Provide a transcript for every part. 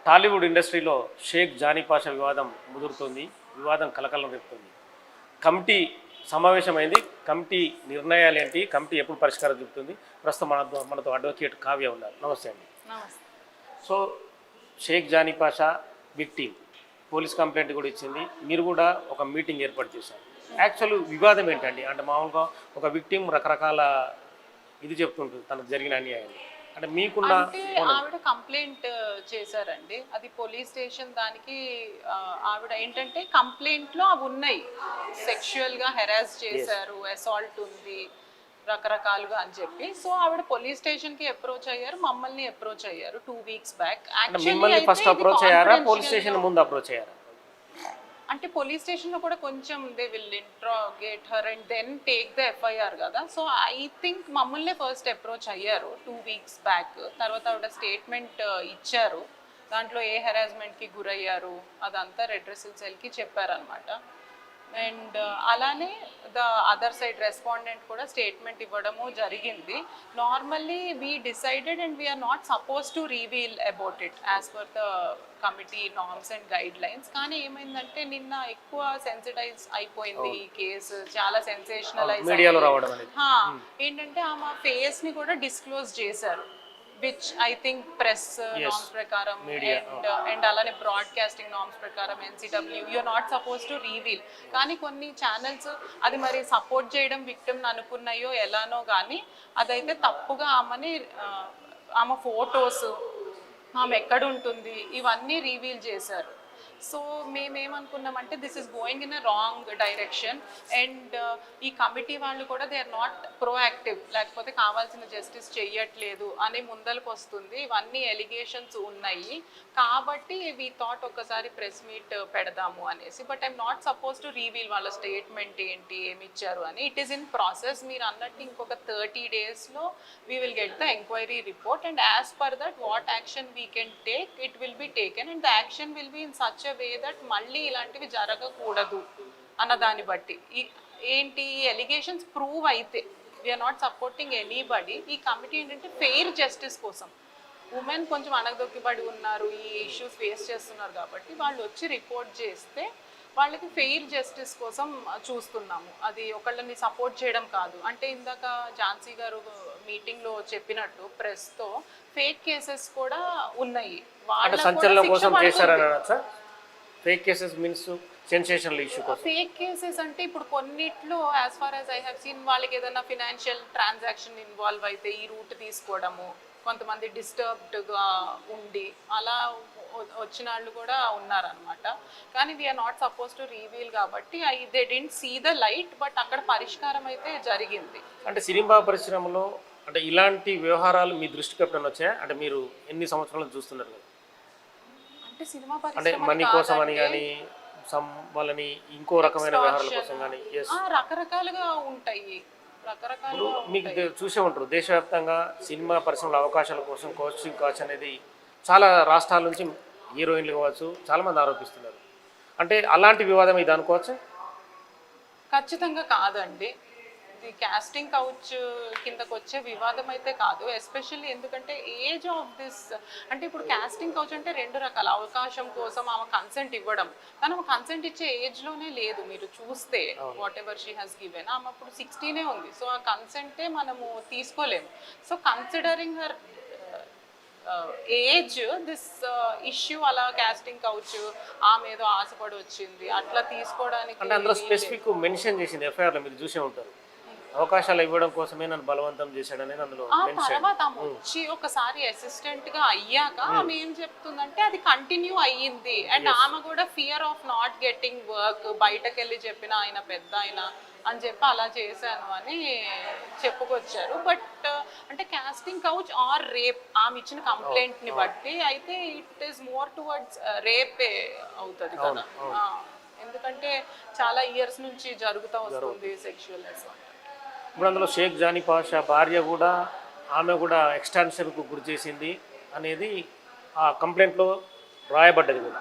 టాలీవుడ్ ఇండస్ట్రీలో షేక్ జానీ పాషా వివాదం ముదురుతోంది. వివాదం కలకలం రేపుతోంది. కమిటీ సమావేశమైంది. కమిటీ నిర్ణయాలు ఏంటి, కమిటీ ఎప్పుడు పరిష్కారం చూపుతుంది? ప్రస్తుతం మనతో అడ్వకేట్ కావ్య ఉన్నారు. నమస్తే అండి. So Shaik Jani Pasha victim police complaint కూడా ఇచ్చింది. మీరు కూడా ఒక మీటింగ్ ఏర్పాటు చేశారు. యాక్చువల్ వివాదం ఏంటండి? అంటే మామూలుగా ఒక విక్టిమ్ రకరకాల ఇది చెప్తుంటుంది తనకు జరిగిన అన్యాయం. అంటే మీకున్న ఆవిడ కంప్లైంట్ చేశారండి. అది పోలీస్ స్టేషన్ దానికి ఆవిడ ఏంటంటే కంప్లైంట్ లో అవి ఉన్నాయి, సెక్షువల్ గా హెరాస్ చేశారు, అసాల్ట్ ఉంది రకరకాలుగా అని చెప్పి. సో ఆవిడ పోలీస్ స్టేషన్ కి అప్రోచ్ అయ్యారు, మమ్మల్ని అప్రోచ్ అయ్యారు 2 weeks బ్యాక్. మిమ్మల్ని ఫస్ట్ అప్రోచ్ అయ్యారా, పోలీస్ స్టేషన్ ముందు అప్రోచ్ అయ్యారా? అంటే పోలీస్ స్టేషన్ లో కూడా కొంచెం they will interrogate her and then take the FIR కదా. సో ఐ థింక్ మమ్మల్ని ఫస్ట్ అప్రోచ్ అయ్యారు 2 weeks బ్యాక్. తర్వాత ఆవిడ స్టేట్మెంట్ ఇచ్చారు. దాంట్లో ఏ హెరాస్మెంట్కి గురయ్యారు అదంతా రెడ్ డ్రెస్సెస్ సెల్కి చెప్పారనమాట. అండ్ అలానే ద అదర్ సైడ్ రెస్పాండెంట్ కూడా స్టేట్మెంట్ ఇవ్వడము జరిగింది. Normally we decided and we are not suppose to reveal about it as per the committee norms and guidelines. కానీ ఏమైందంటే నిన్న ఎక్కువ సెన్సిటైజ్ అయిపోయింది ఈ కేసు, చాలా సెన్సేషనలైజ్ ఏంటంటే ఆమె ఫేస్ ని కూడా డిస్క్లోజ్ చేశారు, which I think press norms ప్రకారం అండ్ అలానే బ్రాడ్కాస్టింగ్ నార్మ్స్ ప్రకారం NCW you are not suppose to reveal. కానీ కొన్ని ఛానల్స్ అది మరి సపోర్ట్ చేయడం విక్టిమ్ అనుకున్నాయో ఎలానో కానీ అదైతే తప్పుగా ఆమె ఫొటోస్, ఆమె ఎక్కడ ఉంటుంది ఇవన్నీ రివీల్ చేశారు. సో మేమేమనుకున్నామంటే this is going in a wrong direction and ఈ కమిటీ వాళ్ళు కూడా దే ఆర్ నాట్ ప్రోయాక్టివ్, లేకపోతే కావాల్సిన జస్టిస్ చెయ్యట్లేదు అని ముందలకు వస్తుంది. ఇవన్నీ ఎలిగేషన్స్ ఉన్నాయి కాబట్టి వీ థాట్ ఒక్కసారి ప్రెస్ మీట్ పెడదాము అనేసి. But I'm not suppose to reveal వాళ్ళ స్టేట్మెంట్ ఏంటి, ఏమి ఇచ్చారు అని. It is in process. మీరు అన్నట్టు ఇంకొక 30 daysలో we will get the enquiry report and as per that what action we can take it will be taken and the action will be in such way that మళ్ళీ ఇలాంటివి జరగకూడదు అన్న దాన్ని బట్టి. ఏంటి ఎలిగేషన్స్ ప్రూవ్ అయితే వీఆర్ నాట్ సపోర్టింగ్ ఎనీబడి. ఈ committee ఏంటంటే ఫెయిర్ జస్టిస్ కోసం, ఉమెన్ కొంచెం అణగదొక్కిబడి ఉన్నారు, ఈ ఇష్యూస్ ఫేస్ చేస్తున్నారు కాబట్టి వాళ్ళు వచ్చి రిపోర్ట్ చేస్తే వాళ్ళకి ఫెయిర్ జస్టిస్ కోసం చూస్తున్నాము. అది ఒకళ్ళని సపోర్ట్ చేయడం కాదు. అంటే ఇందాక ఝాన్సీ గారు మీటింగ్లో చెప్పినట్టు ప్రెస్తో ఫేక్ కేసెస్ కూడా ఉన్నాయి. Fake cases means sensational issue కోసం. ఫేక్ కేసెస్ అంటే ఇప్పుడు కొన్నిట్లో as far as I have seen వాళ్ళకి ఏదైనా ఫినాన్షియల్ ట్రాన్సాక్షన్ ఇన్వాల్వ్ అయితే ఈ రూట్ తీసుకోవడము, కొంతమంది డిస్టర్బ్డ్గా ఉండి అలా వచ్చిన వాళ్ళు కూడా ఉన్నారనమాట. కానీ we're not suppose to reveal కాబట్టి they didn't see the light. But అక్కడ పరిష్కారం అయితే జరిగింది. అంటే సినిమా పరిశ్రమలో అంటే ఇలాంటి వ్యవహారాలు మీ దృష్టికి ఎప్పుడైనా వచ్చాయా? అంటే మీరు ఎన్ని సంవత్సరాలు చూస్తున్నారు కదా, అంటే సినిమా అంటే మనీ కోసం అని కానీ వాళ్ళని ఇంకో రకమైన వ్యవహారాల కోసం కానీ రకరకాలుగా ఉంటాయి. మీకు చూసే ఉంటారు దేశవ్యాప్తంగా సినిమా పరిశ్రమల అవకాశాల కోసం కోచింగ్ కాచ్ అనేది చాలా రాష్ట్రాల నుంచి హీరోయిన్లు కావచ్చు చాలామంది ఆరోపిస్తున్నారు. అంటే అలాంటి వివాదం ఇది అనుకోవచ్చు? ఖచ్చితంగా కాదండి. ఇది కాస్టింగ్ కౌచ్ కిందకు వచ్చే వివాదం అయితే కాదు. ఎస్పెషల్లీ ఎందుకంటే ఏజ్ ఆఫ్ దిస్, అంటే ఇప్పుడు కాస్టింగ్ కౌచ్ అంటే 2 రకాల అవకాశం కోసం ఆమె కన్సెంట్ ఇవ్వడం, కానీ ఆమె కన్సెంట్ ఇచ్చే ఏజ్లోనే లేదు. మీరు చూస్తే what ever she has given, ఆమె అప్పుడు 16 ఉంది. సో ఆ కన్సెంటే మనము తీసుకోలేము. So considering her age this issue అలా కాస్టింగ్ కౌచ్ ఆమె ఏదో ఆశపడి వచ్చింది అట్లా తీసుకోవడానికి అంటే అందులో స్పెసిఫిక్ మెన్షన్ చేసింది ఎఫ్ఐఆర్ లో, మీరు చూసే ఉంటారు. అవకాశాలు ఇవ్వడం కోసమే నన్ను బలవంతం చేశాడనేది అందులో తర్వాత ఆమె వచ్చి ఒకసారి అసిస్టెంట్ గా అయ్యాక ఆమె ఏం చెప్తుందంటే అది కంటిన్యూ అయ్యింది అండ్ ఆమె కూడా fear of not getting work, బయటకు వెళ్ళి చెప్పిన ఆయన పెద్ద ఆయన అని చెప్పి అలా చేశాను అని చెప్పుకొచ్చారు. బట్ అంటే కాస్టింగ్ కౌచ్ ఆర్ రేప్ ఆమె ఇచ్చిన కంప్లైంట్ ని బట్టి అయితే ఇట్ ఈస్ మోర్ టువర్డ్స్ రేపే అవుతుంది కదా. ఎందుకంటే చాలా ఇయర్స్ నుంచి జరుగుతూ వస్తుంది సెక్షువల్ అసాల్ట్. ఇప్పుడు అందులో షేక్ జానీ పాషా భార్య కూడా ఆమె కూడా ఎక్స్టాన్షన్కు గురి చేసింది అనేది ఆ కంప్లైంట్లో రాయబడ్డది కూడా.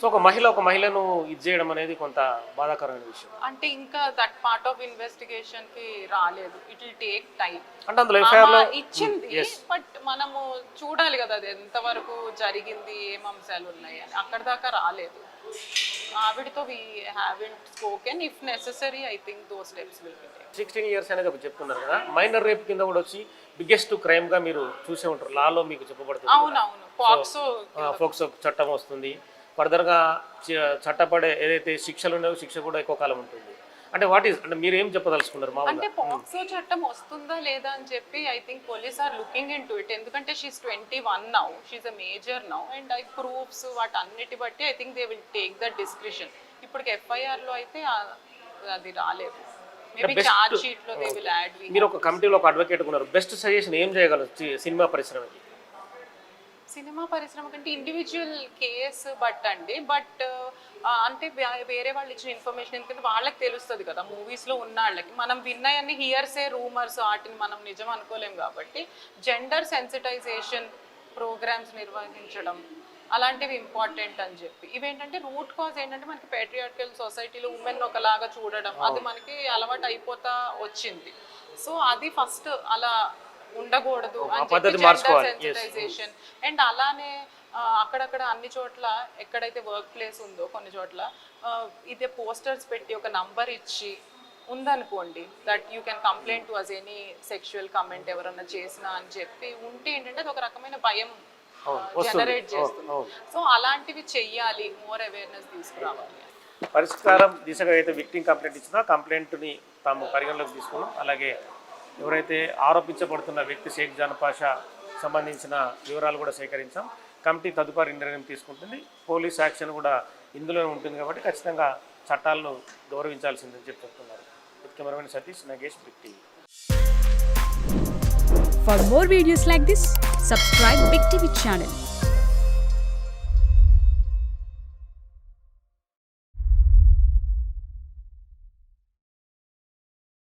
సో ఒక మహిళను ఇది చేయడం అనేది కొంత బాధాకరమైన విషయం. అంటే ఇంకా దట్ పార్ట్ ఆఫ్ ఇన్వెస్టిగేషన్ కి రాలేదు, ఇట్ విల్ టేక్ టైం. అంటే అందులో ఎఫ్ఐఆర్ లో ఇచ్చింది, బట్ మనము చూడాలి కదా అది ఎంతవరకు జరిగింది, ఏం అంశాలు ఉన్నాయి అని. అక్కడ దాకా రాలేదు. ఆవిడతో we haven't spoken. If necessary I think those steps will be taken. 16 years అనేది ఒక చెప్తున్నారు కదా, మైనర్ రేప్ కింద కూడా వచ్చి బిగ్గెస్ట్ క్రైమ్ గా మీరు చూసే ఉంటారు, లాలో మీకు చెప్పబడుతుంది. అవునవును, ఫోక్సో చట్టం వస్తుంది. ఫర్దర్గా చట్టపడే ఏదైతే శిక్షలు ఉన్నాయో శిక్ష కూడా ఎక్కువ కాలం ఉంటుంది. అంటే అంటే మీరు ఏం చెప్పదలుచుకున్నారు మామూలుగా? అంటే పాక్సో చట్టం వస్తుందా లేదా అని చెప్పి I think police are looking into it. ఎందుకంటే she's 21 now, she's a major now, and I proofs వాటన్నిటి బట్టి I think they will take the discretion. ఇప్పటికి ఎఫ్ఐఆర్ లో అయితే అది రాలేదు. మేబీ చార్జ్ షీట్ లో దే విల్ యాడ్. మీరు ఒక కమిటీలో ఒక అడ్వకేట్ ఉన్నారు, బెస్ట్ సజెషన్ ఏం చేయగలరు సినిమా పరిశ్రమకి? సినిమా పరిశ్రమ కంటే ఇండివిజువల్ కేసు బట్ అండి, బట్ అంటే వేరే వాళ్ళు ఇచ్చిన ఇన్ఫర్మేషన్ ఎందుకంటే వాళ్ళకి తెలుస్తుంది కదా, మూవీస్లో ఉన్న వాళ్ళకి. మనం విన్నాయన్ని హియర్సే, రూమర్స్, వాటిని మనం నిజం అనుకోలేం కాబట్టి జెండర్ సెన్సిటైజేషన్ ప్రోగ్రామ్స్ నిర్వహించడం అలాంటివి ఇంపార్టెంట్ అని చెప్పి. ఇవేంటంటే రూట్ కాజ్ ఏంటంటే మనకి పేట్రియార్కల్ సొసైటీలో ఉమెన్ ఒకలాగా చూడడం, అది మనకి అలవాటు అయిపోతా వచ్చింది. సో అది ఫస్ట్ అలా ఉండకూడదు అని చెప్పి జెండర్ సెన్సిటైజేషన్. అండ్ అలానే అక్కడక్కడ అన్ని చోట్ల ఎక్కడైతే వర్క్ ప్లేస్ ఉందో కొన్ని చోట్ల ఇదే పోస్టర్స్ పెట్టి ఒక నంబర్ ఇచ్చి ఉందనుకోండి, that you can complaint to us any sexual comment ఎవరన్నా చేసినా అని చెప్పి ఉంటే ఏంటంటే అది ఒక రకమైన భయం జనరేట్ చేస్తుంది. సో అలాంటివి చెయ్యాలి, మోర్ అవేర్నెస్ తీసుకురావాలి. పరిష్కారం దిశగా అయితే విక్టిమ్ కంప్లైంట్ ఇచ్చినా కంప్లైంట్ని తాము పరిగణలోకి తీసుకున్నాం. అలాగే ఎవరైతే ఆరోపించబడుతున్న వ్యక్తి షేక్ జాన్ పాషా సంబంధించిన వివరాలు కూడా సేకరించాం. కమిటీ తదుపరి నిర్ణయం తీసుకుంటుంది. పోలీస్ యాక్షన్ కూడా ఇందులోనే ఉంటుంది కాబట్టి ఖచ్చితంగా చట్టాలను గౌరవించాల్సిందని చెప్తున్నారు. Cameraman Satish, Nagesh, Big TV. For more videos like this, subscribe Big TV channel.